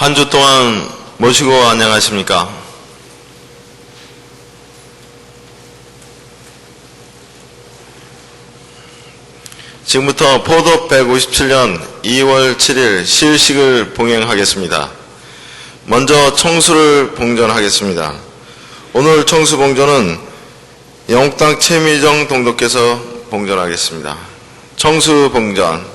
한 주 동안 모시고 안녕하십니까? 지금부터 포도 157년 2월 7일 시의식을 봉행하겠습니다. 먼저 청수를 봉전하겠습니다. 오늘 청수 봉전은 영국당 최미정 동독께서 봉전하겠습니다. 청수 봉전.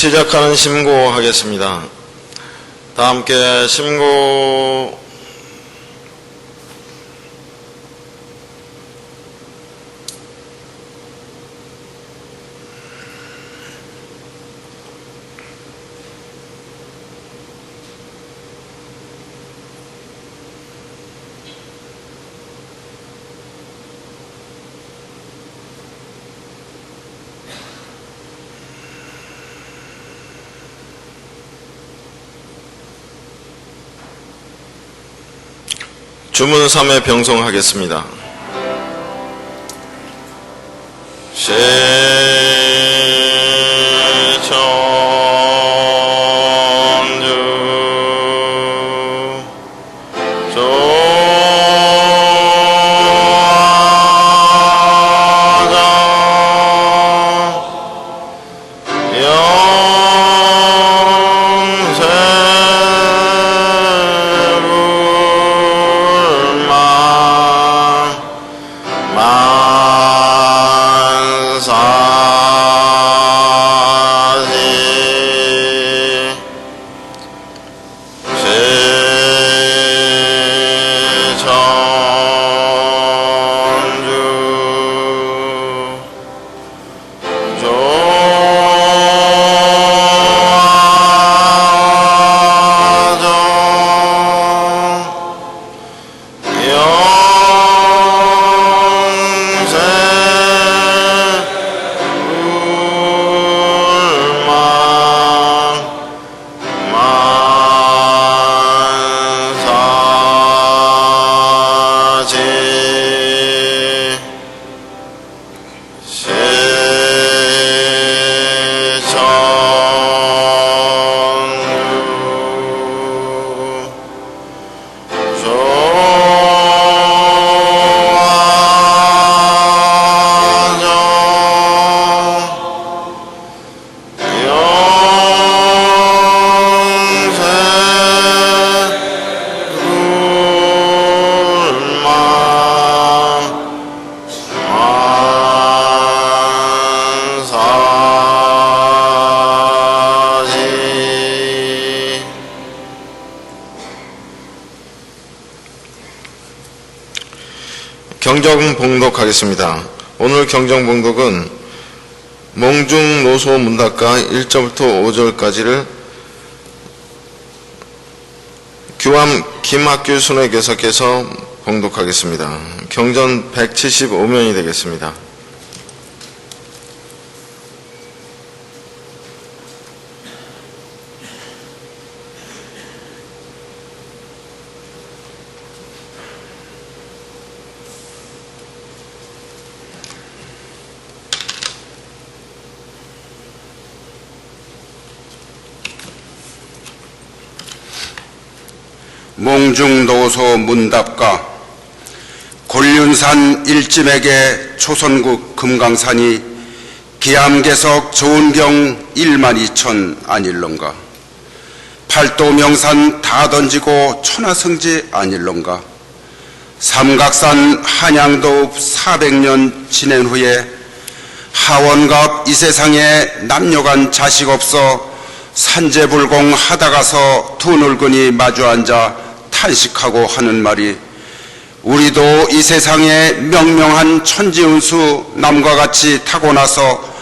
시작하는 심고하겠습니다. 다 함께 심고. 주문 3회 병송하겠습니다. 경정봉독하겠습니다. 오늘 경정봉독은 몽중노소 문답가 1절부터 5절까지를 규암 김학규 순회교사께서 봉독하겠습니다. 경전 175면이 되겠습니다. 몽중노소 문답가 곤륜산 일짐에게 초선국 금강산이 기암계석 좋은경 12,000 아닐런가. 팔도명산 다 던지고 천하승지 아닐런가. 삼각산 한양도읍 400년 지낸 후에 하원갑 이 세상에 남녀간 자식 없어 산재불공 하다가서 두 늙은이 마주 앉아 탄식하고 하는 말이 우리도 이 세상에 명명한 천지운수 남과 같이 타고나서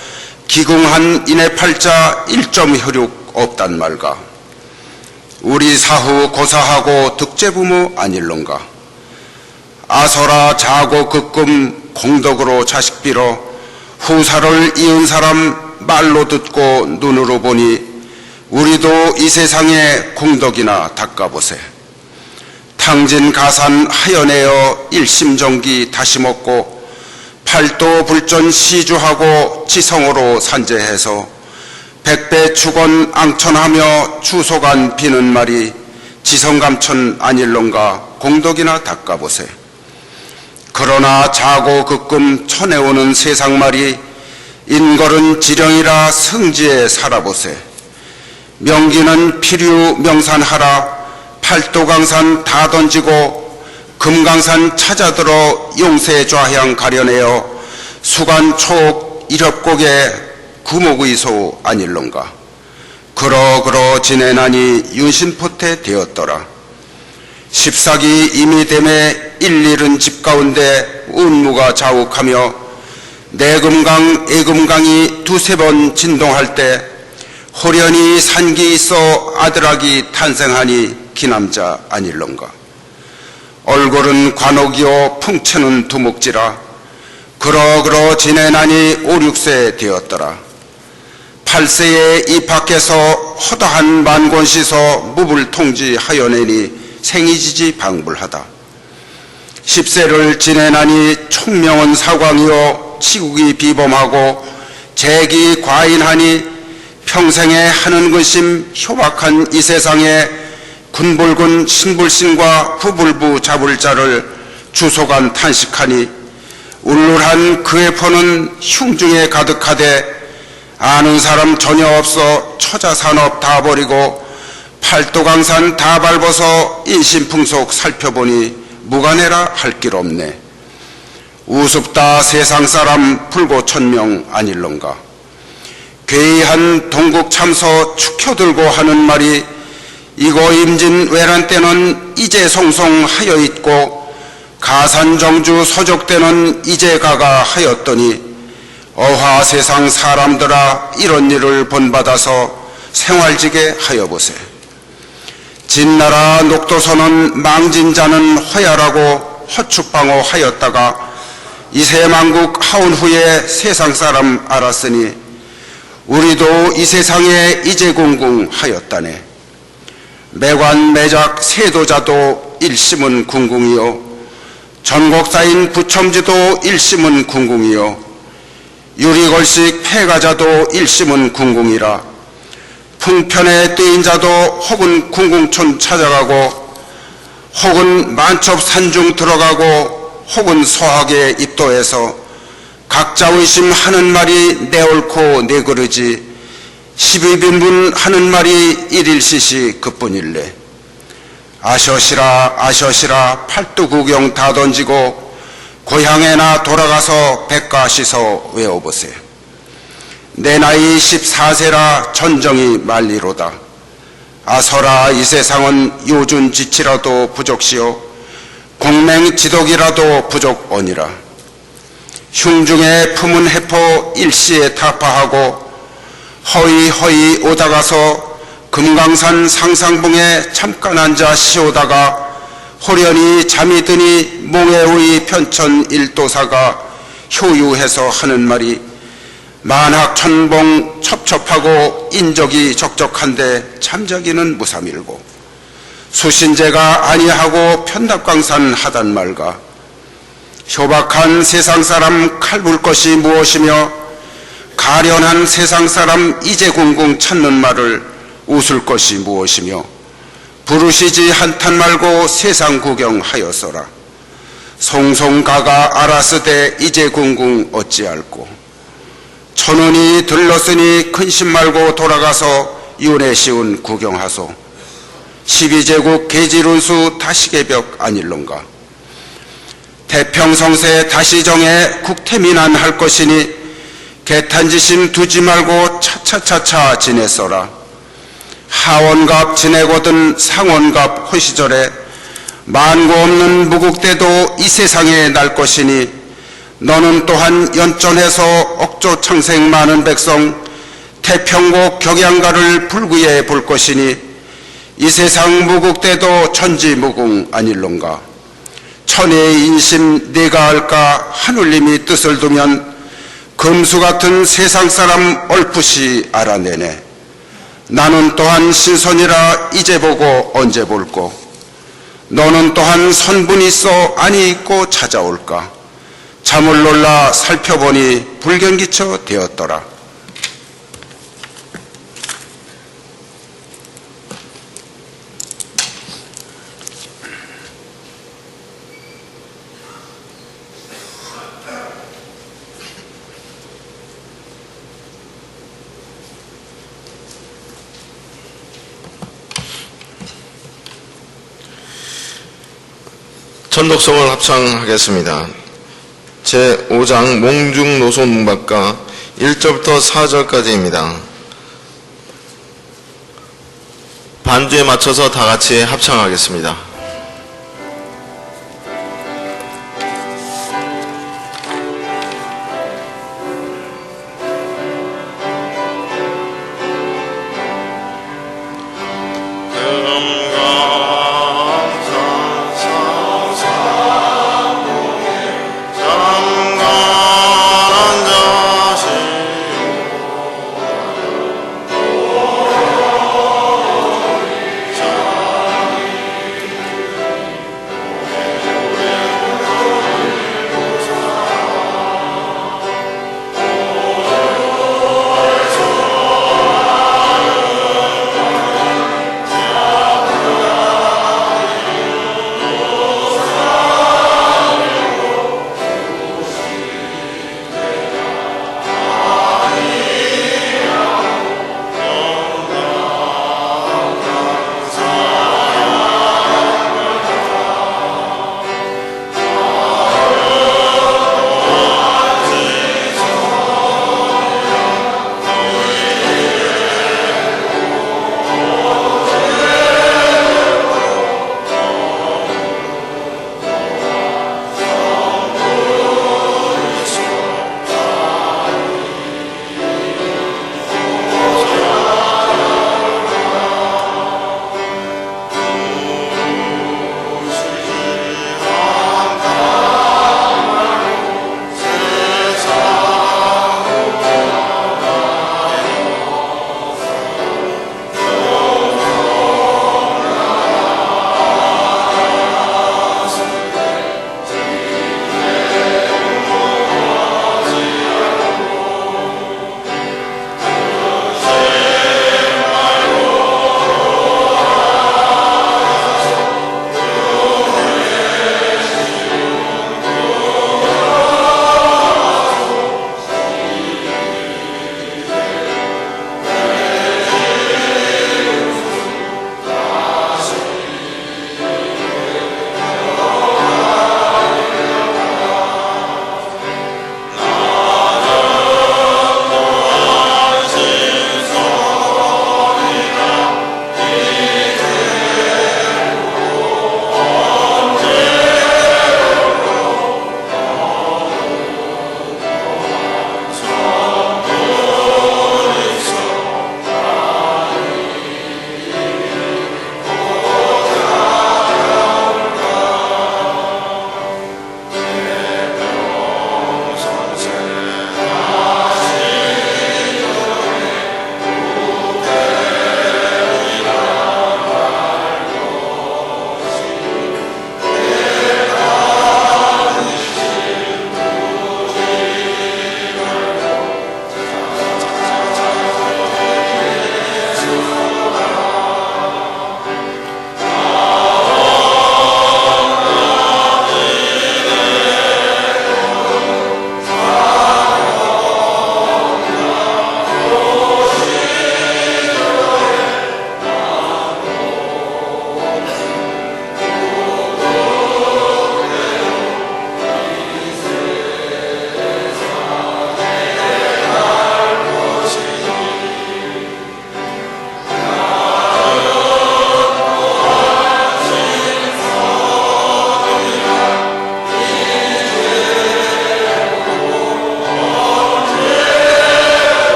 기궁한 인의 팔자 1.혈육 없단 말가. 우리 사후 고사하고 득제부모 아닐런가. 아서라 자고 극금 공덕으로 자식 빌어 후사를 이은 사람 말로 듣고 눈으로 보니 우리도 이 세상에 공덕이나 닦아보세. 탕진가산 하연에어 일심정기 다시 먹고 팔도 불전 시주하고 지성으로 산재해서 백배 축원 앙천하며 주소간 비는 말이 지성감천 아닐런가. 공덕이나 닦아보세. 그러나 자고 극금 천해오는 세상말이 인걸은 지령이라 승지에 살아보세. 명기는 필유 명산하라. 팔도강산 다 던지고 금강산 찾아들어 용세좌향 가려내어 수간 초옥 일협곡에 구목의소 아닐런가. 그러 지내나니 윤신포태 되었더라. 14기 이미됨에 일일은 집 가운데 운무가 자욱하며 내금강 애금강이 두세 번 진동할 때 호련히 산기 있어 아들아기 탄생하니 기남자 아닐런가. 얼굴은 관옥이요 풍채는 두목지라. 그러 지내나니 5, 6세 되었더라. 8세에 이 밖에서 허다한 만권 씻어 무불 통지하여내니 생이지지 방불하다. 10세를 지내나니 총명은 사광이요 치국이 비범하고 재기 과인하니 평생에 하는 근심 효박한 이 세상에 군불군 신불신과 후불부 잡을 자를 주소간 탄식하니 울룰한 그의 포는 흉중에 가득하되 아는 사람 전혀 없어 처자산업 다 버리고 팔도강산 다 밟아서 인신풍속 살펴보니 무관해라 할 길 없네. 우습다 세상사람 불고천명 아닐런가. 괴이한 동국참서 축혀들고 하는 말이 이고 임진 외란 때는 이제 송송하여 있고 가산정주 서적 때는 이제 가가 하였더니 어화 세상 사람들아 이런 일을 본받아서 생활지게 하여보세. 진나라 녹도서는 망진자는 허야라고 허축방어 하였다가 이세만국 하온 후에 세상 사람 알았으니 우리도 이 세상에 이제공궁 하였다네. 매관 매작 세도자도 일심은 궁궁이요 전곡사인 부첨지도 일심은 궁궁이요 유리걸식 폐가자도 일심은 궁궁이라. 풍편에 뜨인 자도 혹은 궁궁촌 찾아가고 혹은 만첩 산중 들어가고 혹은 소학에 입도해서 각자 의심하는 말이 내 옳고 내 그르지 12빈분 하는 말이 일일시시 그뿐일래. 아셔시라 팔두구경 다 던지고 고향에나 돌아가서 백가 씻어 외워보세. 내 나이 14세라 전정이 말리로다. 아서라 이 세상은 요준 지치라도 부족시오 공맹 지독이라도 부족언이라. 흉중에 품은 해포 일시에 타파하고 허이 오다가서 금강산 상상봉에 잠깐 앉아 쉬오다가 호련히 잠이 드니 몽해의 편천 일도사가 효유해서 하는 말이 만학천봉 첩첩하고 인적이 적적한데 잠자기는 무삼일고 수신제가 아니하고 편납강산 하단 말가 효박한 세상사람 칼불 것이 무엇이며 가련한 세상사람 이제궁궁 찾는 말을 웃을 것이 무엇이며 부르시지 한탄 말고 세상 구경하였어라. 송송가가 알았으되 이제궁궁 어찌할꼬 천원이 들렀으니 근심 말고 돌아가서 윤회 시운 구경하소. 12제국 계지룬수 다시계벽 아닐런가. 태평성세 다시 정해 국태민안 할 것이니 개탄지심 두지 말고 차차차차 지냈어라. 하원갑 지내거든 상원갑 허시절에 만고 없는 무국대도 이 세상에 날 것이니 너는 또한 연전해서 억조 창생 많은 백성 태평국 격양가를 불구해 볼 것이니 이 세상 무국대도 천지무궁 아닐런가. 천혜의 인심 내가 알까 하늘님이 뜻을 두면 금수 같은 세상 사람 얼풋이 알아내네. 나는 또한 신선이라 이제 보고 언제 볼꼬. 너는 또한 선분 있어 아니 있고 찾아올까. 잠을 놀라 살펴보니 불경기처 되었더라. 천독성을 합창하겠습니다. 제5장 몽중노소문박가 1절부터 4절까지입니다. 반주에 맞춰서 다 같이 합창하겠습니다.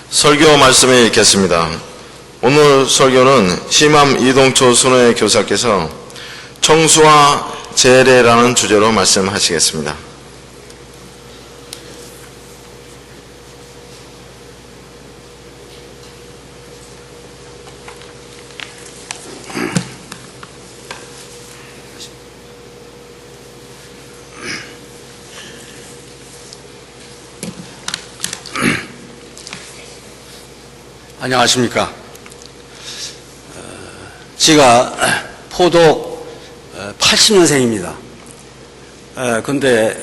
설교 말씀을 읽겠습니다. 오늘 설교는 심암 이동초 순회 교사께서 청수와 제례라는 주제로 말씀하시겠습니다. 안녕하십니까. 제가 포독 80년생입니다. 근데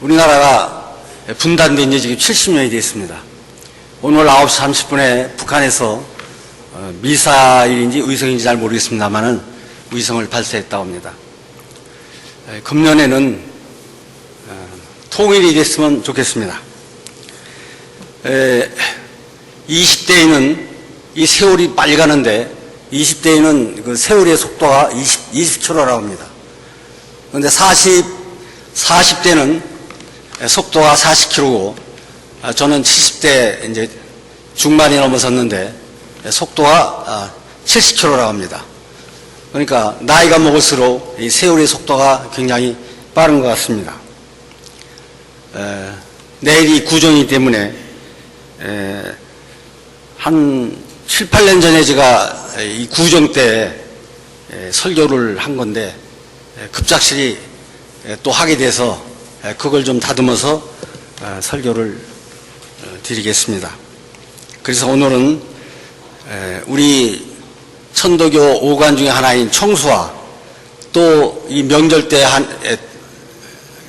우리나라가 분단된 지 지금 70년이 됐습니다. 오늘 9시 30분에 북한에서 미사일인지 위성인지 잘 모르겠습니다만은 위성을 발사했다고 합니다. 금년에는 통일이 됐으면 좋겠습니다. 20대에는 이 세월이 빨리 가는데 20대에는 그 세월의 속도가 20km라고 합니다. 그런데 40대는 속도가 40km고 저는 70대 이제 중반이 넘어섰는데 속도가 70km라고 합니다. 그러니까 나이가 먹을수록 이 세월의 속도가 굉장히 빠른 것 같습니다. 내일이 구정이기 때문에 한 7, 8년 전에 제가 이 구정 때 설교를 한 건데 급작스레 또 하게 돼서 그걸 좀 다듬어서 설교를 드리겠습니다. 그래서 오늘은 우리 천도교 5관 중에 하나인 청수와 또 이 명절 때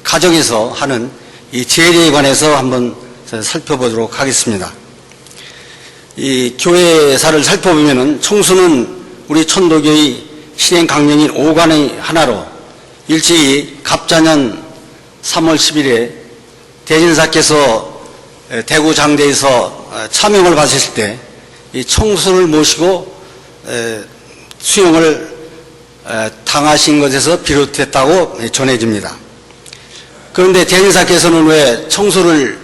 가정에서 하는 이 제례에 관해서 한번 살펴보도록 하겠습니다. 이 교회사를 살펴보면은 청수는 우리 천도교의 신행 강령인 5관의 하나로 일제히 갑자년 3월 10일에 대진사께서 대구 장대에서 차명을 받으실 때 이 청수를 모시고 수용을 당하신 것에서 비롯했다고 전해집니다. 그런데 대진사께서는 왜 청수를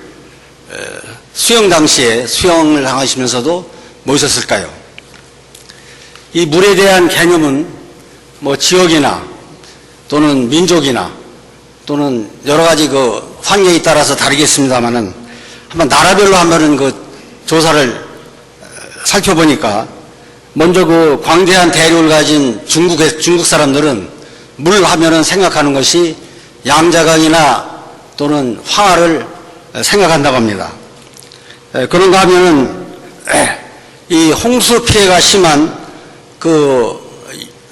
수영 당시에 수영을 당하시면서도 모셨을까요? 이 물에 대한 개념은 뭐 지역이나 또는 민족이나 또는 여러 가지 그 환경에 따라서 다르겠습니다만은 한번 나라별로 한번은 그 조사를 살펴보니까 먼저 그 광대한 대륙을 가진 중국 사람들은 물 하면은 생각하는 것이 양자강이나 또는 황하를 생각한다고 합니다. 그런가 하면은 이 홍수 피해가 심한 그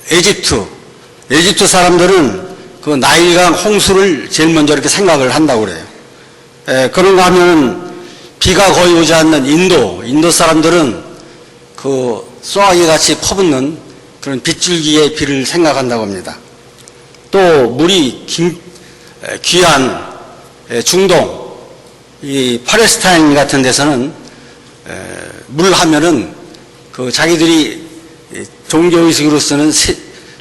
에집트 사람들은 그 나일강 홍수를 제일 먼저 이렇게 생각을 한다고 그래요. 그런가 하면은 비가 거의 오지 않는 인도 사람들은 그 쏘아기 같이 퍼붓는 그런 빗줄기의 비를 생각한다고 합니다. 또 물이 귀한 중동, 이 팔레스타인 같은 데서는 물 하면은 그 자기들이 종교의식으로 쓰는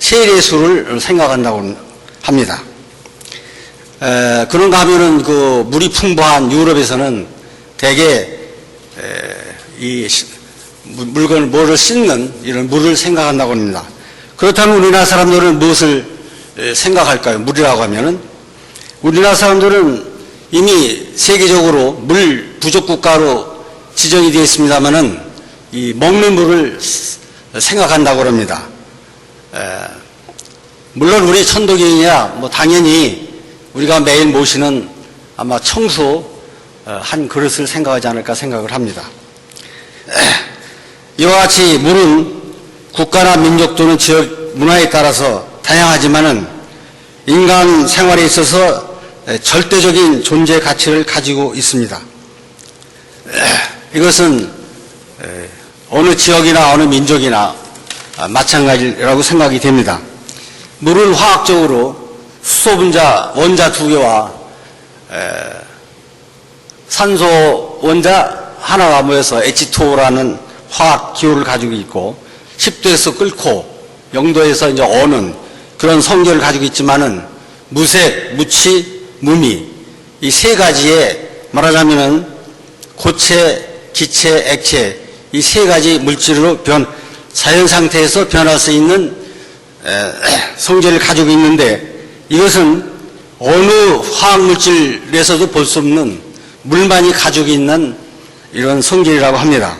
세례수를 생각한다고 합니다. 그런가 하면은 그 물이 풍부한 유럽에서는 대개 이 물을 씻는 이런 물을 생각한다고 합니다. 그렇다면 우리나라 사람들은 무엇을 생각할까요? 물이라고 하면은 우리나라 사람들은 이미 세계적으로 물 부족 국가로 지정이 되어 있습니다만은 이 먹는 물을 생각한다고 합니다. 물론 우리 천도교인이야 뭐 당연히 우리가 매일 모시는 아마 청수 한 그릇을 생각하지 않을까 생각을 합니다. 이와 같이 물은 국가나 민족 또는 지역 문화에 따라서 다양하지만은 인간 생활에 있어서 절대적인 존재 가치를 가지고 있습니다. 이것은 어느 지역이나 어느 민족이나 마찬가지라고 생각이 됩니다. 물은 화학적으로 수소 분자 원자 두 개와 산소 원자 하나가 모여서 H2O라는 화학 기호를 가지고 있고 10도에서 끓고 0도에서 이제 어는 그런 성질을 가지고 있지만은 무색, 무치, 무미 이 세 가지의 말하자면은 고체, 기체, 액체 이 세 가지 물질로 자연 상태에서 변할 수 있는 성질을 가지고 있는데 이것은 어느 화학물질에서도 볼 수 없는 물만이 가지고 있는 이런 성질이라고 합니다.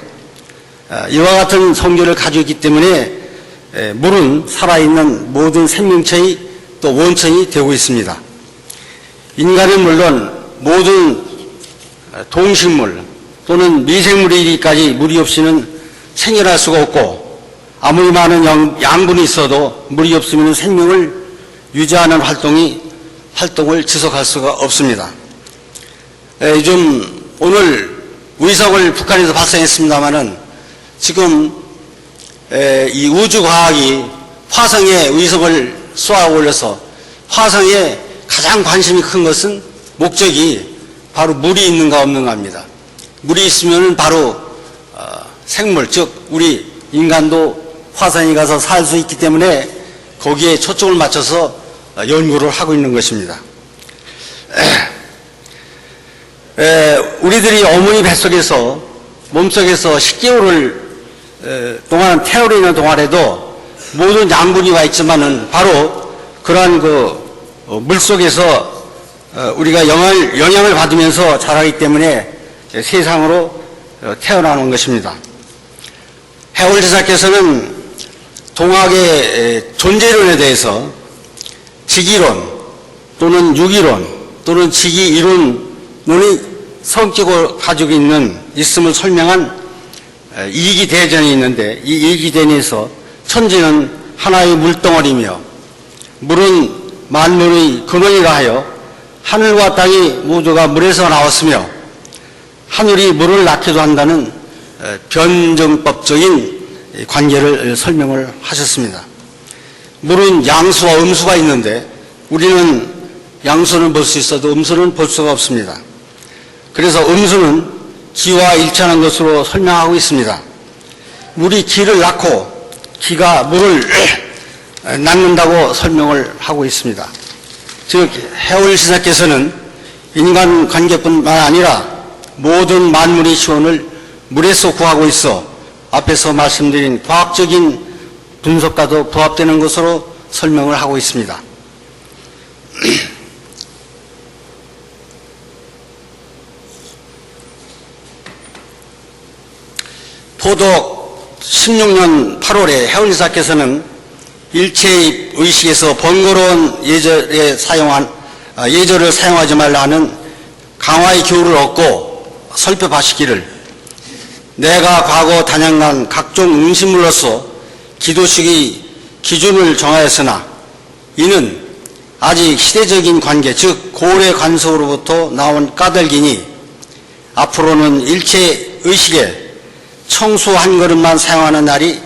이와 같은 성질을 가지고 있기 때문에 물은 살아있는 모든 생명체의 또 원천이 되고 있습니다. 인간은 물론 모든 동식물 또는 미생물이기까지 물이 없이는 생활할 수가 없고 아무리 많은 양분이 있어도 물이 없으면 생명을 유지하는 활동을 지속할 수가 없습니다. 요즘 오늘 의석을 북한에서 발사했습니다마는 지금 이 우주과학이 화성에 의석을 쏘아 올려서 화성에 가장 관심이 큰 것은 목적이 바로 물이 있는가 없는가입니다. 물이 있으면 바로 생물, 즉 우리 인간도 화성에 가서 살 수 있기 때문에 거기에 초점을 맞춰서 연구를 하고 있는 것입니다. 우리들이 어머니 뱃속에서 몸속에서 10개월을 동안 태어나 있는 동안에도 모든 양분이 와 있지만은 바로 그러한 물속에서 우리가 영향을 받으면서 자라기 때문에 세상으로 태어나는 것입니다. 해월 지사께서는 동학의 존재론에 대해서 직이론 또는 유기론 또는 직이이론론이 성격을 가지고 있음을 설명한 이기대전이 있는데 이 이기대전에서 천지는 하나의 물덩어리며 물은 만물의 근원이라 하여 하늘과 땅이 모두가 물에서 나왔으며 하늘이 물을 낳기도 한다는 변증법적인 관계를 설명을 하셨습니다. 물은 양수와 음수가 있는데 우리는 양수는 볼 수 있어도 음수는 볼 수가 없습니다. 그래서 음수는 기와 일치하는 것으로 설명하고 있습니다. 물이 기를 낳고 기가 물을 낳는다고 설명을 하고 있습니다. 즉 해월 시사께서는 인간관계뿐만 아니라 모든 만물의 시원을 물에서 구하고 있어 앞에서 말씀드린 과학적인 분석과도 부합되는 것으로 설명을 하고 있습니다. 포독 16년 8월에 해월 지사께서는 일체의 의식에서 번거로운 예절을 사용하지 말라 하는 강화의 교훈을 얻고 설법하시기를 내가 과거 단양간 각종 음식물로서 기도식의 기준을 정하였으나 이는 아직 시대적인 관계 즉 고래 관속으로부터 나온 까닭이니 앞으로는 일체 의식에 청수 한 그릇만 사용하는 날이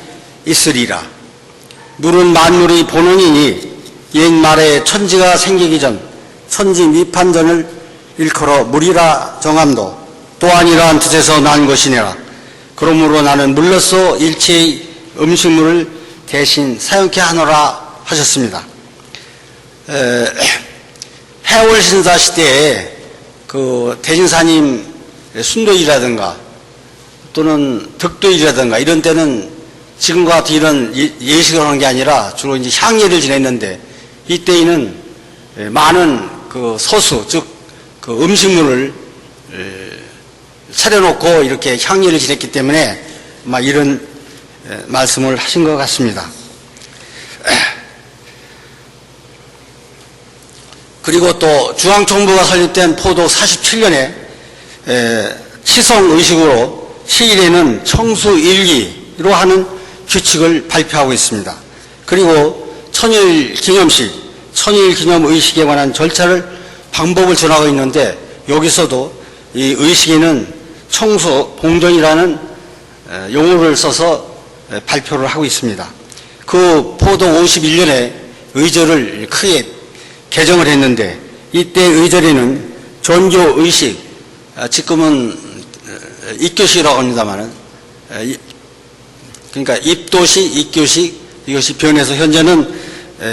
있으리라. 물은 만물의 본원이니 옛말에 천지가 생기기 전 천지 미판전을 일컬어 물이라 정함도 또한 이러한 뜻에서 난 것이니라. 그러므로 나는 물로서 일체의 음식물을 대신 사용케 하노라 하셨습니다. 해월 신사 시대에 대진사님 순도일이라든가 또는 득도일이라든가 이런 때는 지금과 같은 이런 예식을 하는 게 아니라 주로 이제 향예를 지냈는데 이때에는 많은 서수 즉 음식물을 차려놓고 이렇게 향예를 지냈기 때문에 이런 말씀을 하신 것 같습니다. 그리고 또 중앙정부가 설립된 포독 47년에 치성의식으로 시일에는 청수일기로 하는 규칙을 발표하고 있습니다. 그리고 천일기념의식에 관한 방법을 전하고 있는데 여기서도 이 의식에는 청수, 봉전이라는 용어를 써서 발표를 하고 있습니다. 그 포독 51년에 의절을 크게 개정을 했는데 이때 의절에는 전교의식, 지금은 입교식이라고 합니다만은 그러니까 입도식, 입교식 이것이 변해서 현재는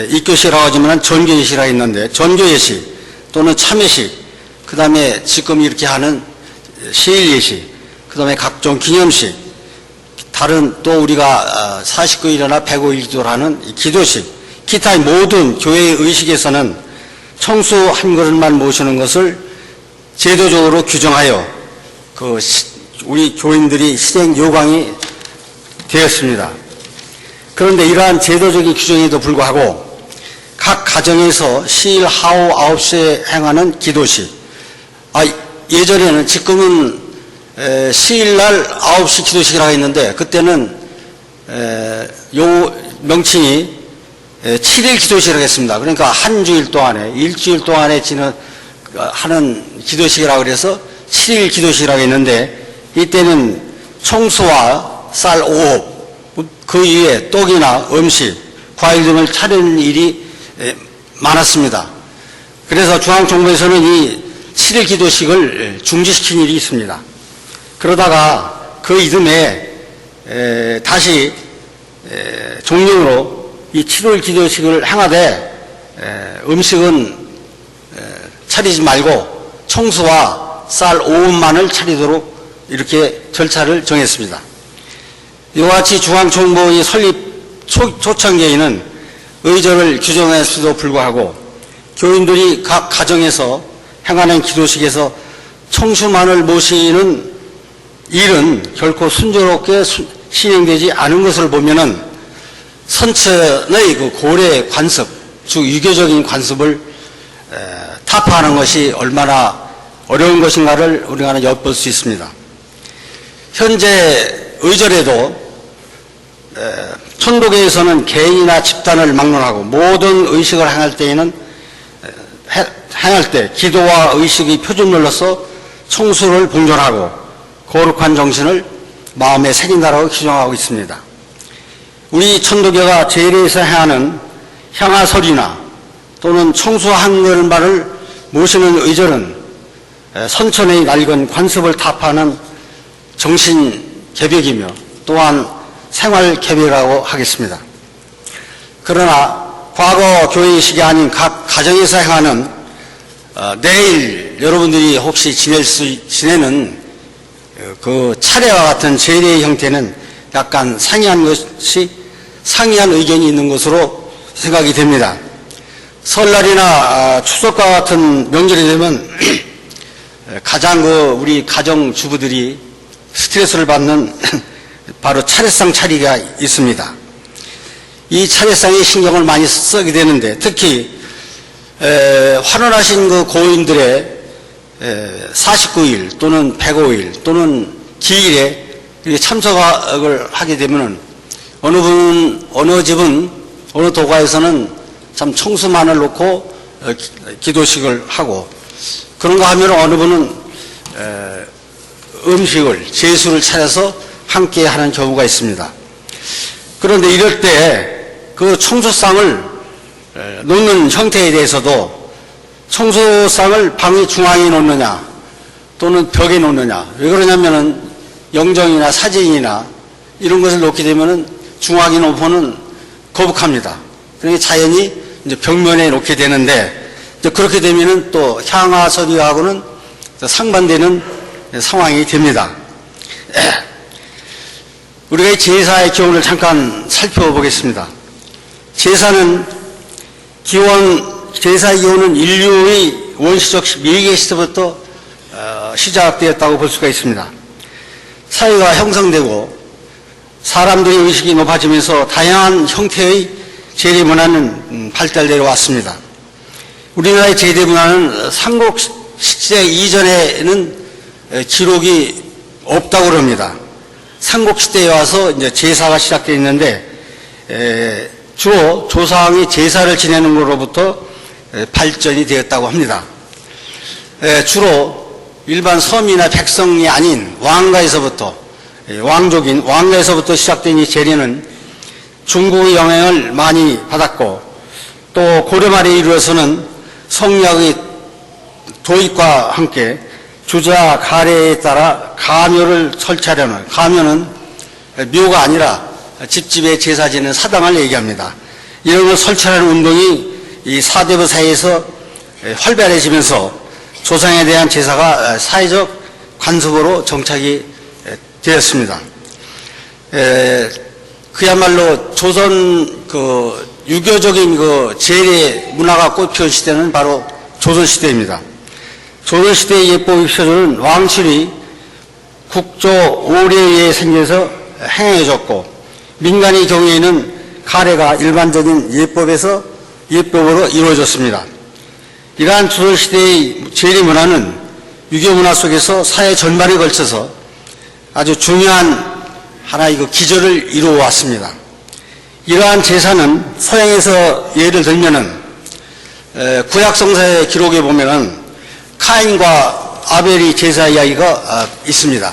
입교식이라고 하지만 전교예식이라고 했는데 전교예식 또는 참예식 그 다음에 지금 이렇게 하는 시일 예식, 그 다음에 각종 기념식, 다른 또 우리가 49일이나 105일 기도를 하는 기도식, 기타의 모든 교회의 의식에서는 청수 한 그릇만 모시는 것을 제도적으로 규정하여 우리 교인들이 실행 요강이 되었습니다. 그런데 이러한 제도적인 규정에도 불구하고 각 가정에서 시일 하오 9시에 행하는 기도식, 예전에는 지금은 시일날 9시 기도식이라고 했는데 그때는 요 명칭이 7일 기도식이라고 했습니다. 그러니까 한 주일 동안에 일주일 동안에 하는 기도식이라고 해서 7일 기도식이라고 했는데 이때는 청수와 쌀 5업 그 이외에 떡이나 음식, 과일 등을 차리는 일이 많았습니다. 그래서 중앙정부에서는 이 7일 기도식을 중지시킨 일이 있습니다. 그러다가 그 이듬해 다시 종령으로 이 7일 기도식을 행하되 음식은 차리지 말고 청수와 쌀 5원만을 차리도록 이렇게 절차를 정했습니다. 이와 같이 중앙정부의 설립 초창기에는 의절을 규정했음에도 불구하고 교인들이 각 가정에서 행하는 기도식에서 청수만을 모시는 일은 결코 순조롭게 진행되지 않은 것을 보면은 선천의 그 고래 관습, 즉 유교적인 관습을 타파하는 것이 얼마나 어려운 것인가를 우리가 엿볼 수 있습니다. 현재 의절에도 천도교에서는 개인이나 집단을 막론하고 모든 의식을 행할 때에는 행할 때 기도와 의식의 표준물로서 청수를 봉존하고 거룩한 정신을 마음에 새긴다라고 규정하고 있습니다. 우리 천도교가 제례에서 행하는 향화설이나 또는 청수 한 그릇만을 모시는 의절은 선천의 낡은 관습을 타파하는 정신 개벽이며 또한 생활 개벽이라고 하겠습니다. 그러나 과거 교회의식이 아닌 각 가정에서 행하는 내일 여러분들이 혹시 지내는 그 차례와 같은 제례의 형태는 약간 상이한 의견이 있는 것으로 생각이 됩니다. 설날이나 추석과 같은 명절이 되면 가장 우리 가정 주부들이 스트레스를 받는 바로 차례상 차리기가 있습니다. 이 차례상에 신경을 많이 쓰게 되는데 특히 환원하신 그 고인들의 49일 또는 105일 또는 기일에 참석을 하게 되면 어느 집은 어느 도가에서는 참 청수만을 놓고 기도식을 하고 그런가 하면 어느 분은 음식을 제수를 차려서 함께 하는 경우가 있습니다. 그런데 이럴 때 그 청수상을 놓는 형태에 대해서도 청수상을 방의 중앙에 놓느냐 또는 벽에 놓느냐 왜 그러냐면은 영정이나 사진이나 이런 것을 놓게 되면은 중앙에 놓고는 거북합니다. 그러니까 자연히 이제 벽면에 놓게 되는데 이제 그렇게 되면은 또 향화설이하고는 상반되는 상황이 됩니다. 우리가 제사의 기원을 잠깐 살펴보겠습니다. 제사의 기원은 인류의 원시적 미개 시대부터 시작되었다고 볼 수가 있습니다. 사회가 형성되고 사람들의 의식이 높아지면서 다양한 형태의 제례 문화는 발달되어 왔습니다. 우리나라의 제례 문화는 삼국시대 이전에는 기록이 없다고 그럽니다. 삼국시대에 와서 이제 제사가 시작되어 있는데 주로 조상이 제사를 지내는 것으로부터 발전이 되었다고 합니다. 주로 일반 서민이나 백성이 아닌 왕가에서부터 왕가에서부터 시작된 이 제례는 중국의 영향을 많이 받았고 또 고려 말에 이르러서는 성리학의 도입과 함께 주자 가례에 따라 가묘를 설치하려는 가묘는 묘가 아니라 집집에 제사 지내는 사당을 얘기합니다. 이런 걸 설치하는 운동이 이 사대부 사이에서 활발해지면서 조상에 대한 제사가 사회적 관습으로 정착이 되었습니다. 그야말로 조선 유교적인 제례 문화가 꽃피운 시대는 바로 조선시대입니다. 조선시대의 예법의 표준은 왕실이 국조 오례에 생겨서 행해졌고, 민간의 경우에는 가례가 일반적인 예법으로 이루어졌습니다. 이러한 조선시대의 제례 문화는 유교 문화 속에서 사회 전반에 걸쳐서 아주 중요한 하나의 기절을 이루어왔습니다. 이러한 제사는 서양에서 예를 들면은 구약성서의 기록에 보면은 카인과 아벨의 제사 이야기가 있습니다.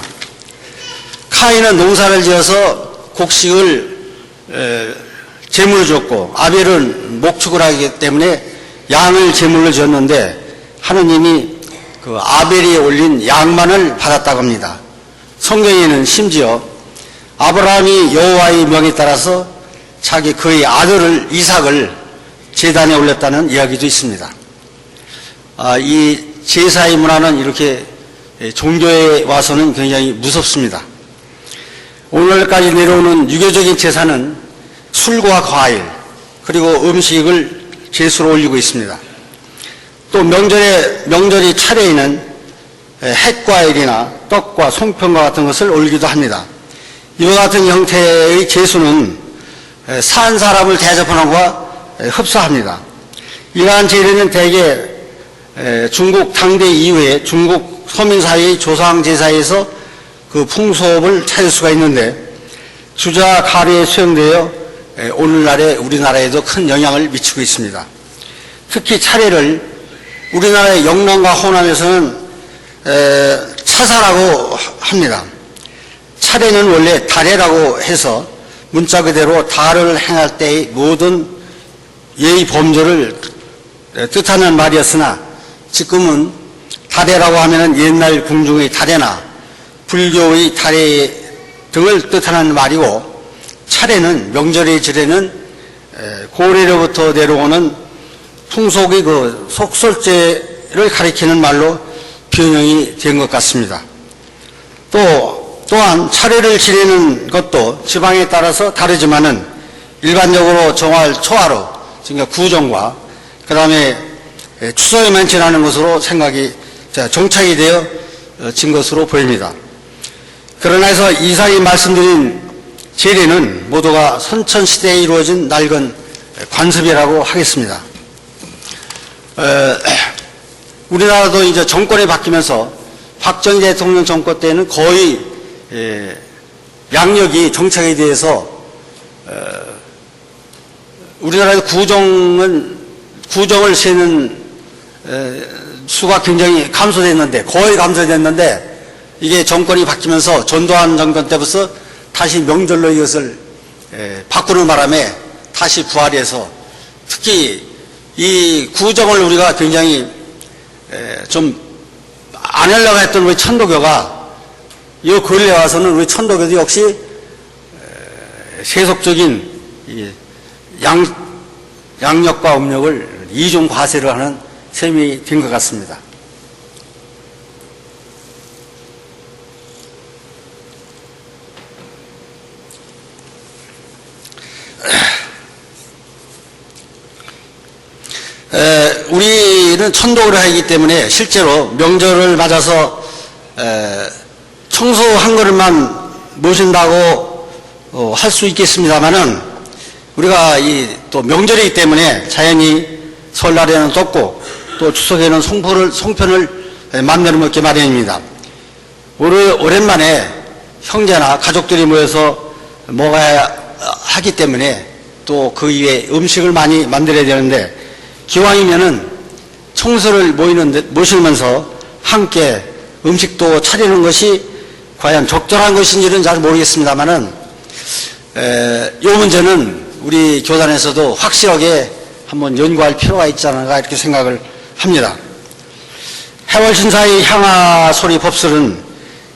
카인은 농사를 지어서 곡식을 제물로 줬고, 아벨은 목축을 하기 때문에 양을 제물로 줬는데 하느님이 그 아벨이 올린 양만을 받았다고 합니다. 성경에는 심지어 아브라함이 여호와의 명에 따라서 그의 아들을 이삭을 제단에 올렸다는 이야기도 있습니다. 이 제사의 문화는 이렇게 종교에 와서는 굉장히 무섭습니다. 오늘까지 내려오는 유교적인 제사는 술과 과일 그리고 음식을 제수로 올리고 있습니다. 또 명절의 차례에는 햇과일이나 떡과 송편과 같은 것을 올리기도 합니다. 이와 같은 형태의 제수는 산 사람을 대접하는 것과 흡사합니다. 이러한 제례는 대개 중국 당대 이후에 중국 서민사회의 조상제사에서 그 풍속을 찾을 수가 있는데, 주자 가례에 수용되어 오늘날의 우리나라에도 큰 영향을 미치고 있습니다. 특히 차례를 우리나라의 영남과 호남에서는 차사라고 합니다. 차례는 원래 다례라고 해서 문자 그대로 다를 행할 때의 모든 예의 범죄를 뜻하는 말이었으나, 지금은 다례라고 하면은 옛날 궁중의 다례나 불교의 다례 등을 뜻하는 말이고, 차례는 명절의 지례는 고래로부터 내려오는 풍속의 속설제를 가리키는 말로 변형이 된 것 같습니다. 또한 차례를 지내는 것도 지방에 따라서 다르지만은 일반적으로 정월 초하루, 그러니까 구정과 그 다음에 추석에만 지나는 것으로 정착이 되어진 것으로 보입니다. 그러나 해서 이상이 말씀드린 제례는 모두가 선천시대에 이루어진 낡은 관습이라고 하겠습니다. 우리나라도 이제 정권이 바뀌면서 박정희 대통령 정권 때는 거의 양력이 정착에 대해서 우리나라에서 구정을 세는 수가 굉장히 거의 감소됐는데, 이게 정권이 바뀌면서 전두환 정권 때부터 다시 명절로 이것을 바꾸는 바람에 다시 부활이 해서, 특히 이 구정을 우리가 굉장히 좀 안 하려고 했던 우리 천도교가 이 근래에 와서는 우리 천도교도 역시 세속적인 양력과 음력을 이중 과세를 하는 셈이 된 것 같습니다. 우리는 천도를 하기 때문에 실제로 명절을 맞아서 청소 한 그릇만 모신다고 할 수 있겠습니다만은, 우리가 또 명절이기 때문에 자연히 설날에는 떡국, 또 추석에는 송편을 만나러 먹기 마련입니다. 오랜만에 형제나 가족들이 모여서 먹어야 하기 때문에 또 그 이외에 음식을 많이 만들어야 되는데, 기왕이면은 청소를 모시면서 함께 음식도 차리는 것이 과연 적절한 것인지는 잘 모르겠습니다만은, 이 문제는 우리 교단에서도 확실하게 한번 연구할 필요가 있지 않을까 이렇게 생각을 합니다. 해월신사의 향화소리 법설은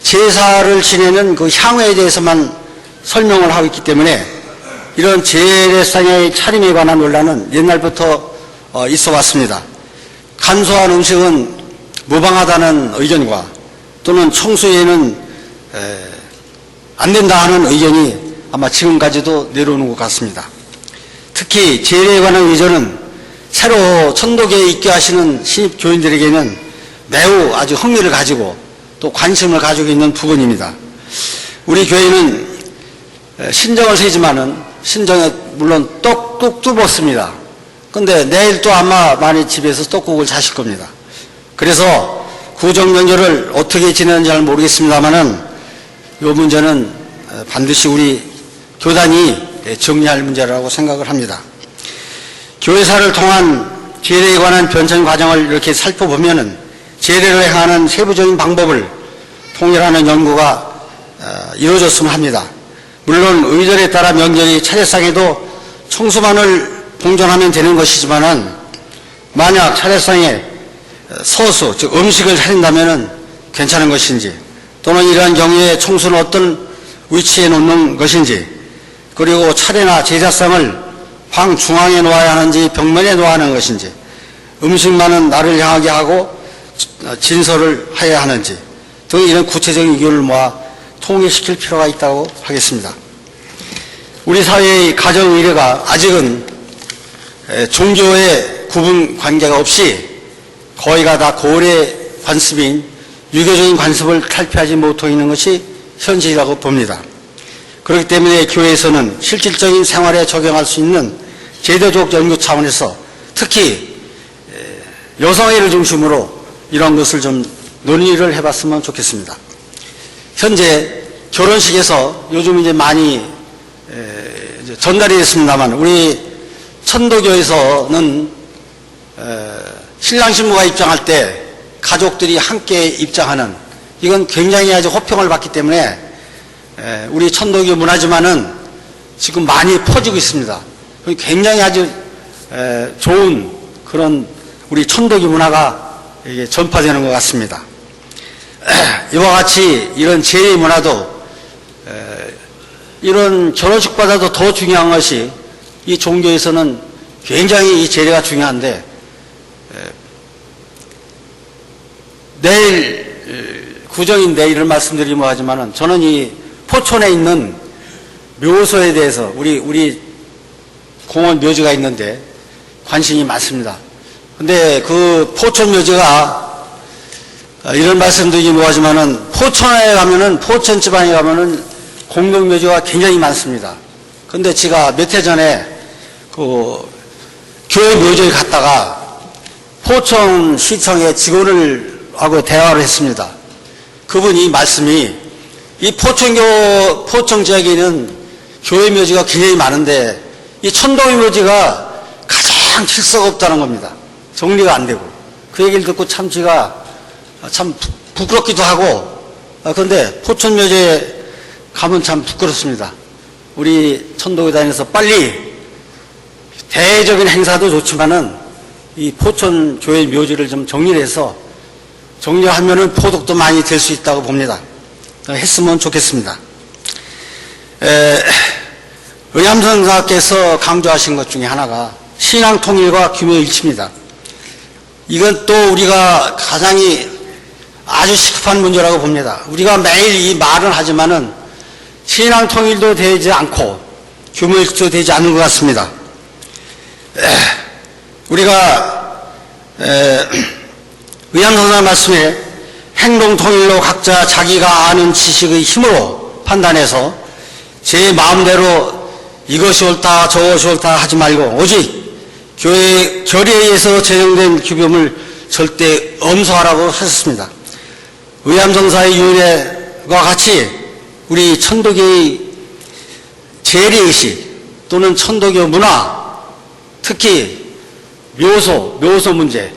제사를 지내는 그 향후에 대해서만 설명을 하고 있기 때문에, 이런 제례상의 차림에 관한 논란은 옛날부터 있어 왔습니다. 간소한 음식은 무방하다는 의견과, 또 또는 청소에는 안 된다 하는 의견이 아마 지금까지도 내려오는 것 같습니다. 특히 제례에 관한 의전은 새로 천도교에 입교하시는 신입 교인들에게는 매우 아주 흥미를 가지고 또 관심을 가지고 있는 부분입니다. 우리 교회는 신정을 세지만은 신정에 물론 떡국도 먹습니다. 근데 내일 또 아마 많이 집에서 떡국을 자실 겁니다. 그래서 구정명절을 어떻게 지내는지 잘 모르겠습니다만은 이 문제는 반드시 우리 교단이 정리할 문제라고 생각을 합니다. 교회사를 통한 제례에 관한 변천 과정을 이렇게 살펴보면은 제례를 행하는 세부적인 방법을 통일하는 연구가 이루어졌으면 합니다. 물론 의절에 따라 명절이 차례상에도 청수만을 봉전하면 되는 것이지만은 만약 차례상에 서수, 즉 음식을 차린다면은 괜찮은 것인지, 또는 이러한 경우에 청수는 어떤 위치에 놓는 것인지, 그리고 차례나 제사상을 방 중앙에 놓아야 하는지 벽면에 놓아야 하는 것인지, 음식만은 나를 향하게 하고 진설을 해야 하는지 등 이런 구체적인 의견을 모아 통일시킬 필요가 있다고 하겠습니다. 우리 사회의 가정의례가 아직은 종교의 구분 관계가 없이 거의가 다 고래 관습인 유교적인 관습을 탈피하지 못하고 있는 것이 현실이라고 봅니다. 그렇기 때문에 교회에서는 실질적인 생활에 적용할 수 있는 제도적 연구 차원에서 특히 여성회를 중심으로 이런 것을 좀 논의를 해봤으면 좋겠습니다. 현재 결혼식에서 요즘 이제 많이 전달이 됐습니다만 우리 천도교에서는 신랑 신부가 입장할 때 가족들이 함께 입장하는, 이건 굉장히 아주 호평을 받기 때문에 우리 천도교 문화지만은 지금 많이 퍼지고 있습니다. 굉장히 아주 좋은 그런 우리 천도교 문화가 이게 전파되는 것 같습니다. 이와 같이 이런 제례 문화도 이런 결혼식보다도 더 중요한 것이 이 종교에서는 굉장히 이 제례가 중요한데, 내일 구정인데 이런 말씀드리기 뭐하지만은 저는 이 포천에 있는 묘소에 대해서 우리 공원 묘지가 있는데 관심이 많습니다. 근데 그 포천 묘지가 이런 말씀드리기 뭐하지만은 포천에 가면은 포천 지방에 가면은 공동 묘지가 굉장히 많습니다. 근데 제가 몇 해 전에 그 교회 묘지에 갔다가 포천 시청의 직원을 하고 대화를 했습니다. 그분이 말씀이 이 포천 지역에는 교회 묘지가 굉장히 많은데 이 천도교 묘지가 가장 질서가 없다는 겁니다. 정리가 안 되고. 그 얘기를 듣고 참 제가 참 부끄럽기도 하고, 그런데 포천 묘지에 가면 참 부끄럽습니다. 우리 천도교단에서 빨리 대적인 행사도 좋지만은 이 포천 교회 묘지를 좀 정리를 해서 정리하면은 포독도 많이 될 수 있다고 봅니다. 했으면 좋겠습니다. 의암선사께서 강조하신 것 중에 하나가 신앙 통일과 규모 일치입니다. 이건 또 우리가 가장이 아주 시급한 문제라고 봅니다. 우리가 매일 이 말은 하지만은 신앙 통일도 되지 않고 규모 일치도 되지 않는 것 같습니다. 우리가 의암선사 말씀에 행동 통일로 각자 자기가 아는 지식의 힘으로 판단해서 제 마음대로 이것이 옳다 저것이 옳다 하지 말고 오직 교회 결의에 의해서 제정된 규범을 절대 엄수하라고 하셨습니다. 의암성사의 윤회와 같이 우리 천도교의 재래의식 또는 천도교 문화, 특히 묘소 문제,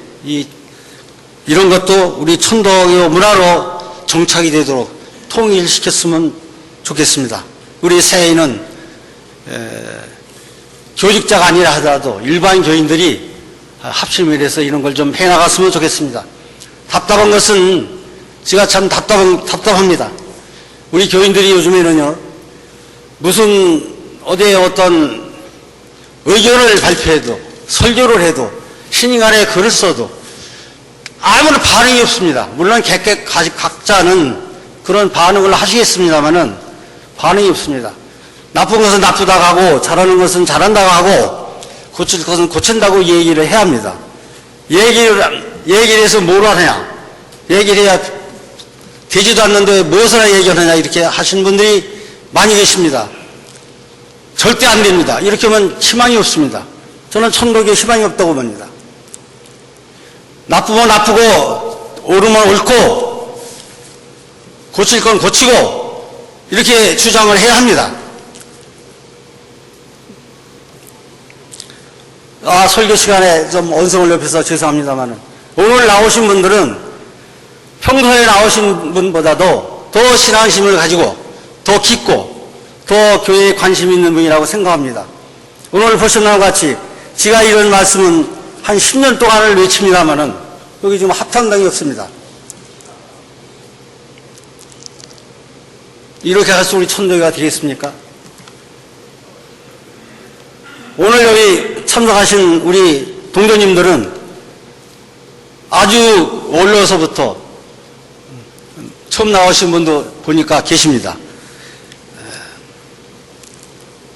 이런 것도 우리 천도교 문화로 정착이 되도록 통일시켰으면 좋겠습니다. 우리 새해에는 교직자가 아니라 하더라도 일반 교인들이 합심을 해서 이런 걸 좀 해나갔으면 좋겠습니다. 답답한 것은 제가 참 답답합니다. 우리 교인들이 요즘에는요, 무슨 어디에 어떤 의견을 발표해도 설교를 해도 신인간에 글을 써도 아무런 반응이 없습니다. 물론 각자는 그런 반응을 하시겠습니다만은 반응이 없습니다. 나쁜 것은 나쁘다고 하고 잘하는 것은 잘한다고 하고 고칠 것은 고친다고 얘기를 해야 합니다. 얘기를 해서 뭘 하냐? 얘기를 해야 되지도 않는데 무엇을 얘기하느냐 이렇게 하시는 분들이 많이 계십니다. 절대 안 됩니다. 이렇게 하면 희망이 없습니다. 저는 천국에 희망이 없다고 봅니다. 나쁘면 나쁘고 옳으면 옳고 고칠 건 고치고 이렇게 주장을 해야 합니다. 설교 시간에 좀 언성을 높여서 죄송합니다만 오늘 나오신 분들은 평소에 나오신 분보다도 더 신앙심을 가지고 더 깊고 더 교회에 관심이 있는 분이라고 생각합니다. 오늘 보신 것과 같이 제가 이런 말씀은 한 10년 동안을 외칩니다만은 여기 지금 합탕당이 없습니다. 이렇게 할수 우리 천도교가 되겠습니까? 오늘 여기 참석하신 우리 동료님들은 아주 원로서부터 처음 나오신 분도 보니까 계십니다.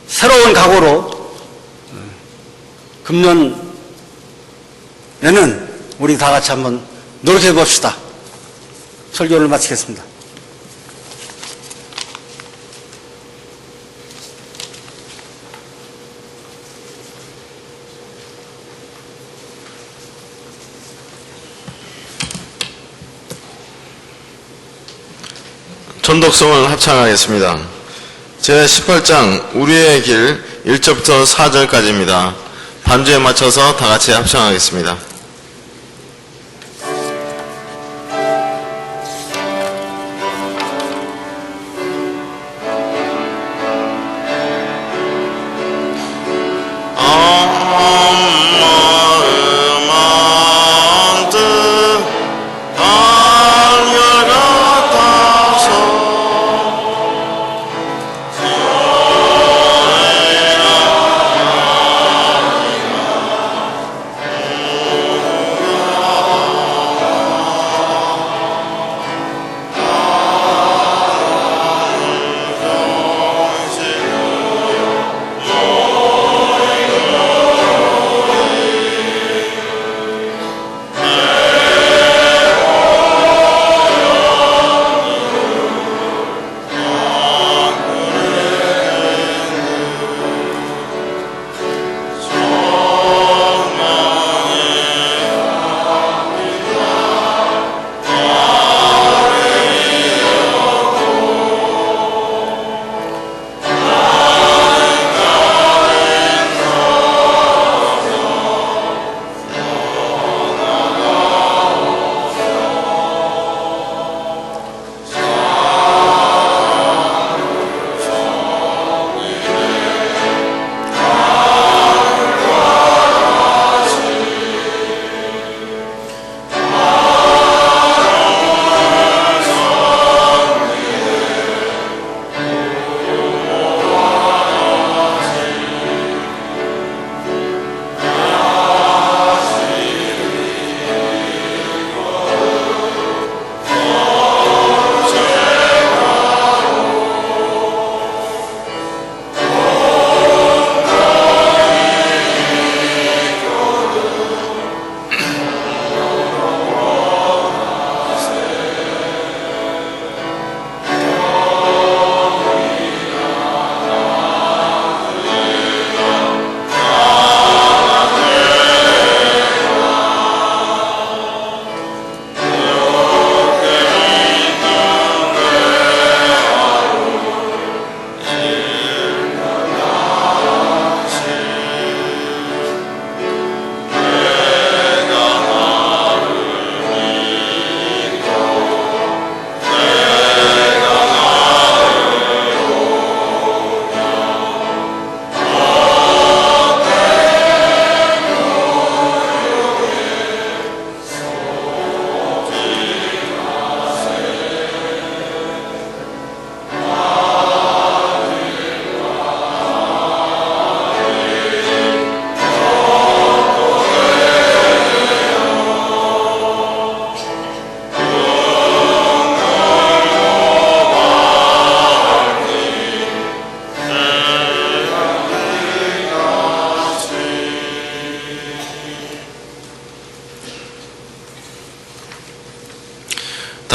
새로운 각오로 금년에는 우리 다 같이 한번 노력해 봅시다. 설교를 마치겠습니다. 전독성을 합창하겠습니다. 제18장 우리의 길 1절부터 4절까지입니다. 반주에 맞춰서 다 같이 합창하겠습니다.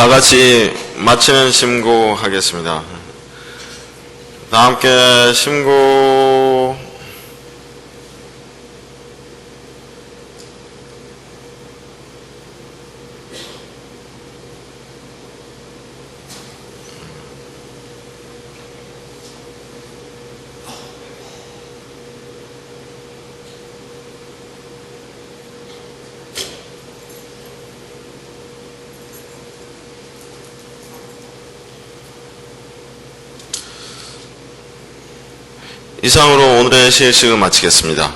다 같이 마치는 심고하겠습니다. 다 함께 심고. 이상으로 오늘의 시식을 마치겠습니다.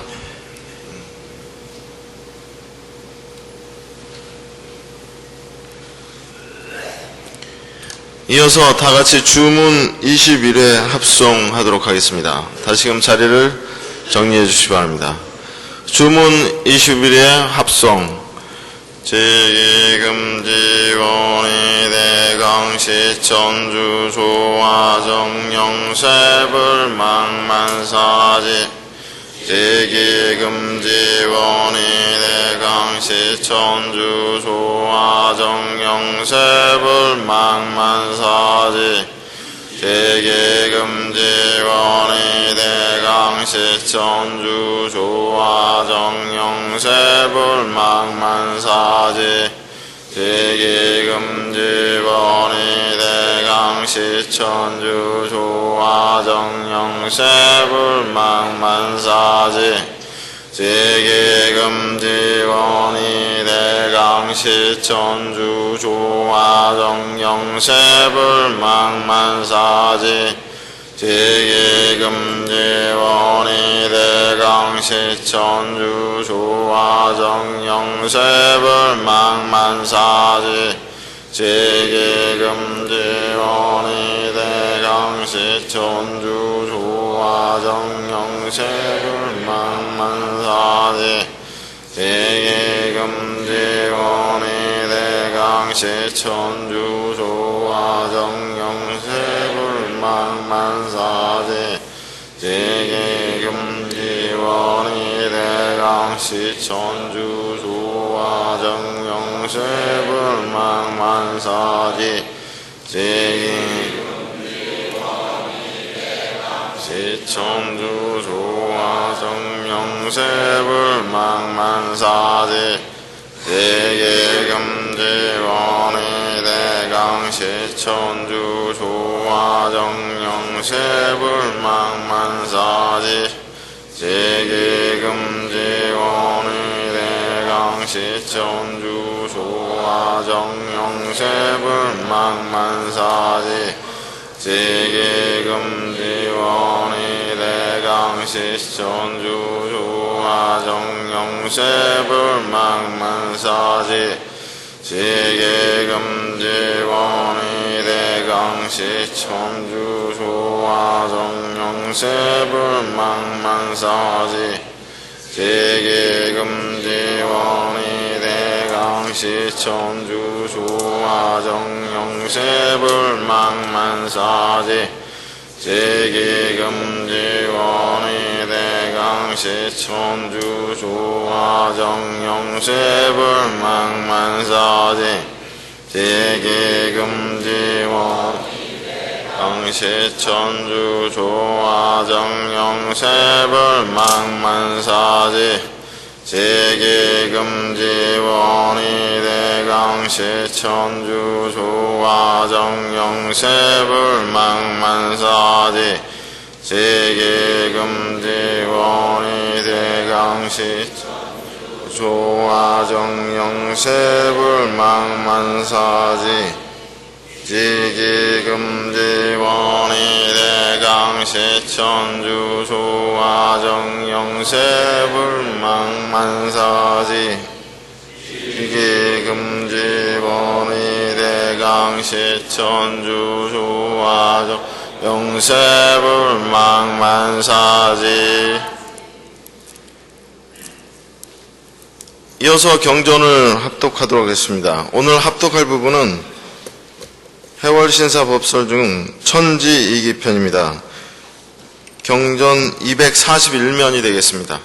이어서 다 같이 주문 21회 합송하도록 하겠습니다. 다시금 자리를 정리해 주시기 바랍니다. 주문 21회 합송. 지금지원이 대강시 천주 조화정영세불 망만사지 지기금지원이 대강시 천주 조화정영세불 망만사지 지기금지원이 대강시 천주 조화정영세불 망만사지 지기금지원이 대강시 천주 조화정영세불 망만사지 지기금지원이 대강시 천주 조화정영세불 망만사지 지기금지원이 대강시 천주 조화정영세불 망만사지 지기금지원이 대강시 천주 조화정영세불 망만사지 지기금지원이 대강시 천주 조화정영세불 망만사지 지기금지원이 대강시 천주 조화정영세불 망만사지 지기금지원이 대강시 천주 조화정영세불 망만사지 지기금지원이 대강시 천주 조화정영세불 망만사지 지기금지원이 대강시 천주 조화정영세불 망만사지 지기금지원이 대강시 천주 조화정영세불 망만사지 지기금지원이 대강시 천주 조화정영세불 망만사지 지기금지원이 대강시 천주 조화정영세불 망만사지 지기금지원이 대강시 천주 조화정영세불 망만사지 지기금지원이 대강시 천주 조화정영세불 망만사지 지기금지원이 대강시 천주 조화정영세불 망만사지 지기금지원이 대강시 조화정영세불 망만사지 지기금지원이 대강시 천주 조화정영세불 망만사지 지기금지원이 대강시 천주 조화정영세불 망만사지. 이어서 경전을 합독하도록 하겠습니다. 오늘 합독할 부분은 해월신사법설 중 천지이기편입니다. 경전 241면이 되겠습니다.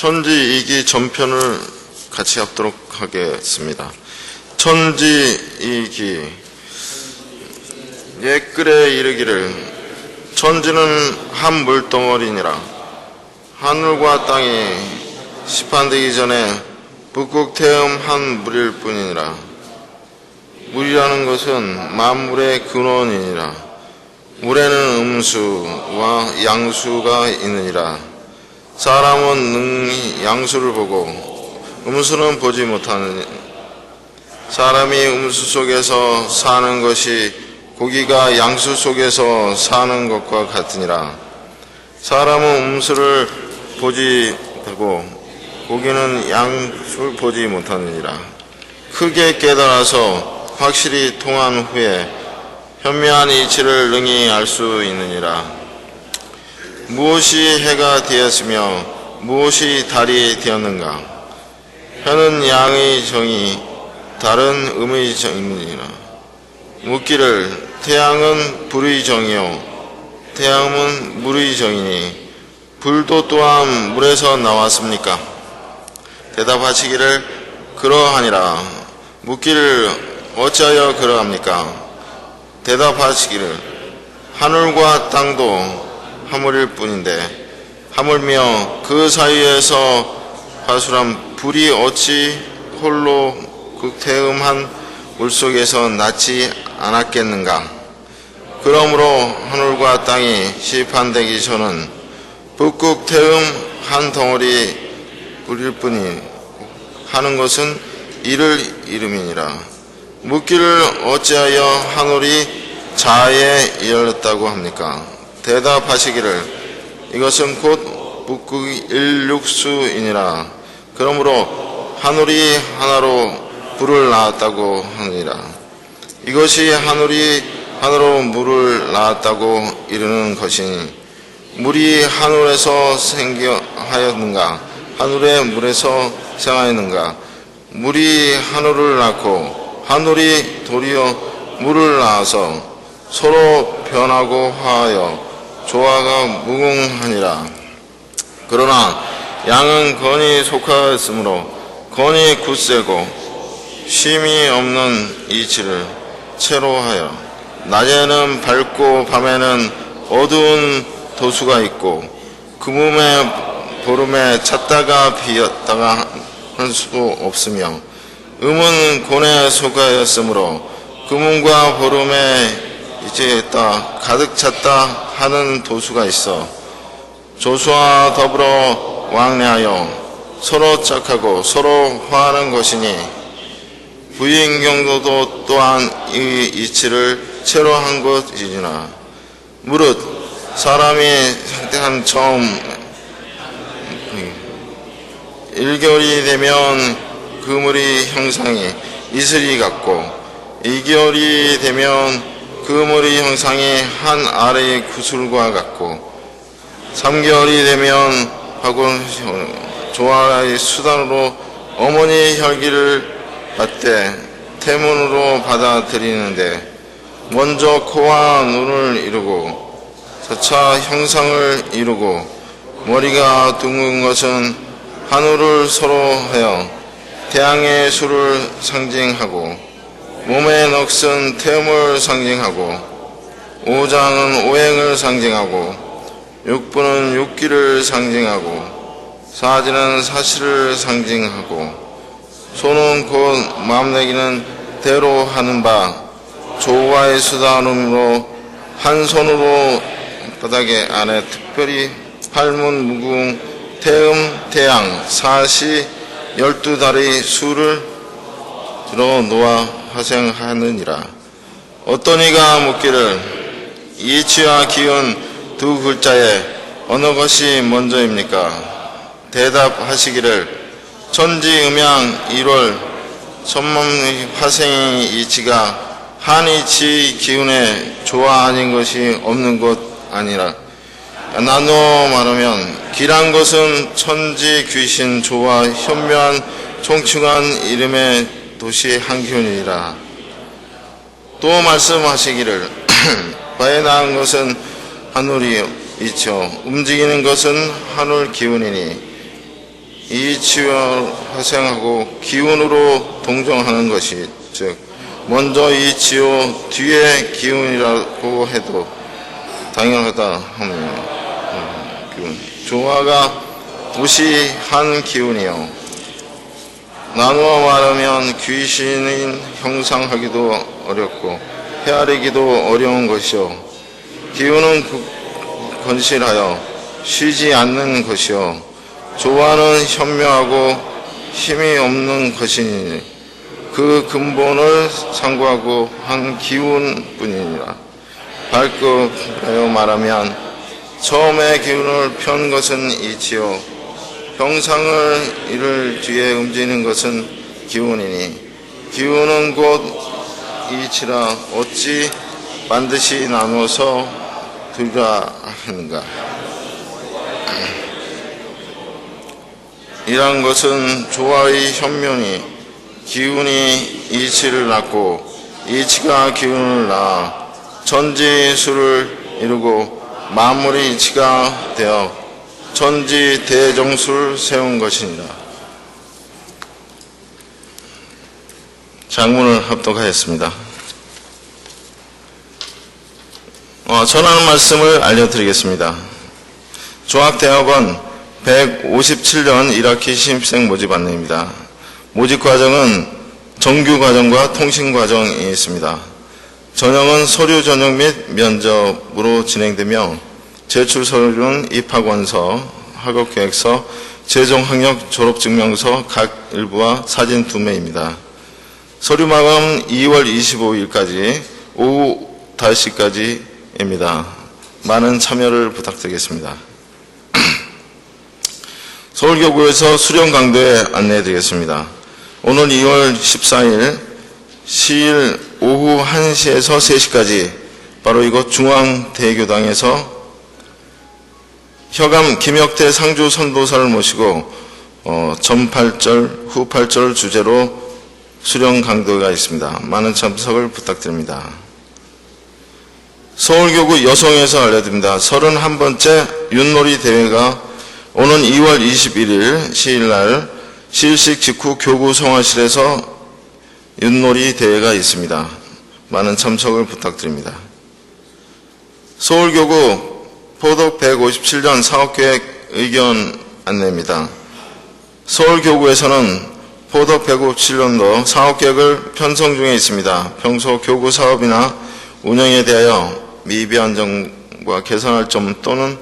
천지이기 전편을 같이 합도록 하겠습니다. 천지이기 옛글에 이르기를 천지는 한 물덩어리니라. 하늘과 땅이 시판되기 전에 북극 태음 한 물일 뿐이니라. 물이라는 것은 만물의 근원이니라. 물에는 음수와 양수가 있느니라. 사람은 능히 양수를 보고 음수는 보지 못하느니 사람이 음수 속에서 사는 것이 고기가 양수 속에서 사는 것과 같으니라. 사람은 음수를 보지 못하고 고기는 양수를 보지 못하느니라. 크게 깨달아서 확실히 통한 후에 현묘한 이치를 능히 알 수 있느니라. 무엇이 해가 되었으며 무엇이 달이 되었는가? 해는 양의 정이 달은 음의 정이니라. 묻기를 태양은 불의 정이요 태양은 물의 정이니 불도 또한 물에서 나왔습니까? 대답하시기를 그러하니라. 묻기를 어찌하여 그러합니까? 대답하시기를 하늘과 땅도 하물일 뿐인데 하물며 그 사이에서 파수란 불이 어찌 홀로 극태음한 물속에서 낳지 않았겠는가? 그러므로 하늘과 땅이 시판되기 전은 북극태음 한 덩어리 불일 뿐이 하는 것은 이를 이름이니라. 묻기를 어찌하여 하늘이 자에 이르렀다고 합니까? 대답하시기를 이것은 곧 북극 일육수이니라. 그러므로 하늘이 하나로 불을 낳았다고 하느니라. 이것이 하늘이 하나로 물을 낳았다고 이르는 것이니 물이 하늘에서 생겨하였는가? 하늘의 물에서 생하였는가? 물이 하늘을 낳고 하늘이 도리어 물을 낳아서 서로 변하고 화하여 조화가 무궁하니라. 그러나 양은 건이 속하였으므로 건이 굳세고 쉼이 없는 이치를 채로 하여 낮에는 밝고 밤에는 어두운 도수가 있고 금음에 보름에 찼다가 비었다가 할 수도 없으며 음은 곤에 속하였으므로 금음과 보름에 이제했다 가득 찼다 하는 도수가 있어 조수와 더불어 왕래하여 서로 짝하고 서로 화하는 것이니 부인경도도 또한 이 이치를 채로 한 것이니라. 무릇 사람이 상태한 처음 1개월이 되면 그물이 형상이 이슬이 같고 2개월이 되면 그물의 형상이 한 아래의 구슬과 같고 3개월이 되면 하고 조화의 수단으로 어머니 혈기를 받되 태문으로 받아들이는데 먼저 코와 눈을 이루고 저차 형상을 이루고 머리가 둥근 것은 하늘을 서로 하여 태양의 수를 상징하고 몸의 넋은 태음을 상징하고 오장은 오행을 상징하고 육부는 육기를 상징하고 사지는 사실을 상징하고 손은 곧 마음내기는 대로 하는 바 조화의 수단으로 한 손으로 바닥에 안에 특별히 팔문 무궁 태음 태양 사시 12달의 수를 들어 놓아 화생하느니라. 어떤 이가 묻기를 이치와 기운 두 글자에 어느 것이 먼저입니까? 대답하시기를 천지음양 1월 천만 화생의 이치가 한 이치 기운에 조화 아닌 것이 없는 것 아니라. 나누어 말하면 길한 것은 천지 귀신 조화 현묘한 총충한 이름의 도시 한 기운이라. 또 말씀하시기를 바에 나은 것은 하늘이 있죠. 움직이는 것은 하늘 기운이니 이치와 화생하고 기운으로 동정하는 것이 즉 먼저 이치요 뒤에 기운이라고 해도 당연하다 하며 기운. 조화가 무시한 기운이요 나누어 말하면 귀신인 형상하기도 어렵고 헤아리기도 어려운 것이요 기운은 건실하여 쉬지 않는 것이요 조화는 현묘하고 힘이 없는 것이니 그 근본을 상고하고 한 기운뿐이니라. 밝급하여 말하면 처음에 기운을 편 것은 이치요 형상을 이를 뒤에 움직이는 것은 기운이니 기운은 곧 이치라 어찌 반드시 나누어서 두리라 하는가. 이란 것은 조화의 현면이 기운이 이치를 낳고 이치가 기운을 낳아 전지수를 이루고 만물이 이치가 되어 전지 대정수를 세운 것이니라. 장문을 합독하였습니다. 전하는 말씀을 알려드리겠습니다. 조학대학원 157년 1학기 신입생 모집 안내입니다. 모집 과정은 정규 과정과 통신 과정이 있습니다. 전형은 서류 전형 및 면접으로 진행되며 제출 서류는 입학원서, 학업계획서, 최종학력 졸업증명서 각 일부와 사진 2매입니다. 서류 마감은 2월 25일까지 오후 5시까지입니다. 많은 참여를 부탁드리겠습니다. 서울교구에서 수련 강도에 안내해드리겠습니다. 오늘 2월 14일 시일 오후 1시에서 3시까지 바로 이곳 중앙대교당에서 혀감 김혁태 상주 선도사를 모시고 전8절, 후8절 주제로 수련 강도가 있습니다. 많은 참석을 부탁드립니다. 서울교구 여성에서 알려드립니다. 31번째 윷놀이 대회가 오는 2월 21일 시일날 시일식 직후 교구 성화실에서 윷놀이 대회가 있습니다. 많은 참석을 부탁드립니다. 서울교구 포독 157년 사업계획 의견 안내입니다. 서울교구에서는 포독 157년도 사업계획을 편성 중에 있습니다. 평소 교구 사업이나 운영에 대하여 미비한 점과 개선할 점 또는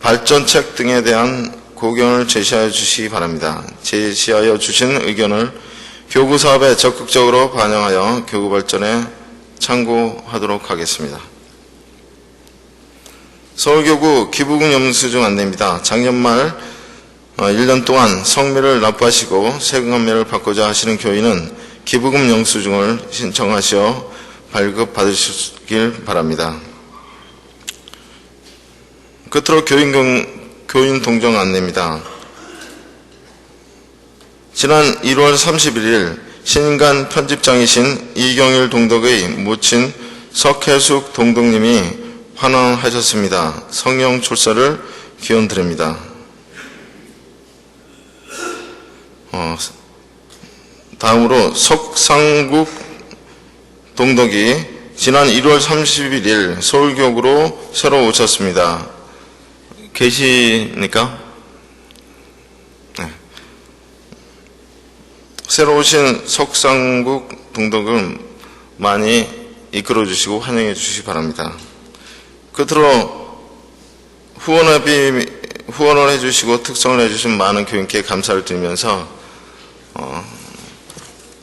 발전책 등에 대한 고견을 제시하여 주시기 바랍니다. 제시하여 주신 의견을 교구 사업에 적극적으로 반영하여 교구 발전에 참고하도록 하겠습니다. 서울교구 기부금 영수증 안내입니다. 작년 말 1년 동안 성미를 납부하시고 세금 감면을 받고자 하시는 교인은 기부금 영수증을 신청하시어 발급받으시길 바랍니다. 끝으로 교인 동정 안내입니다. 지난 1월 31일 신인간 편집장이신 이경일 동덕의 모친 석혜숙 동덕님이 환원하셨습니다. 성령 출사를 기원드립니다. 다음으로 석상국 동덕이 지난 1월 31일 서울교구로 새로 오셨습니다. 계십니까? 네. 새로 오신 석상국 동덕을 많이 이끌어 주시고 환영해 주시기 바랍니다. 끝으로 후원을 해주시고 특성을 해주신 많은 교인께 감사를 드리면서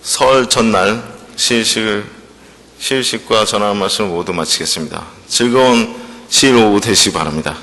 설 전날 시일식과 전화 말씀을 모두 마치겠습니다. 즐거운 시일 오후 되시기 바랍니다.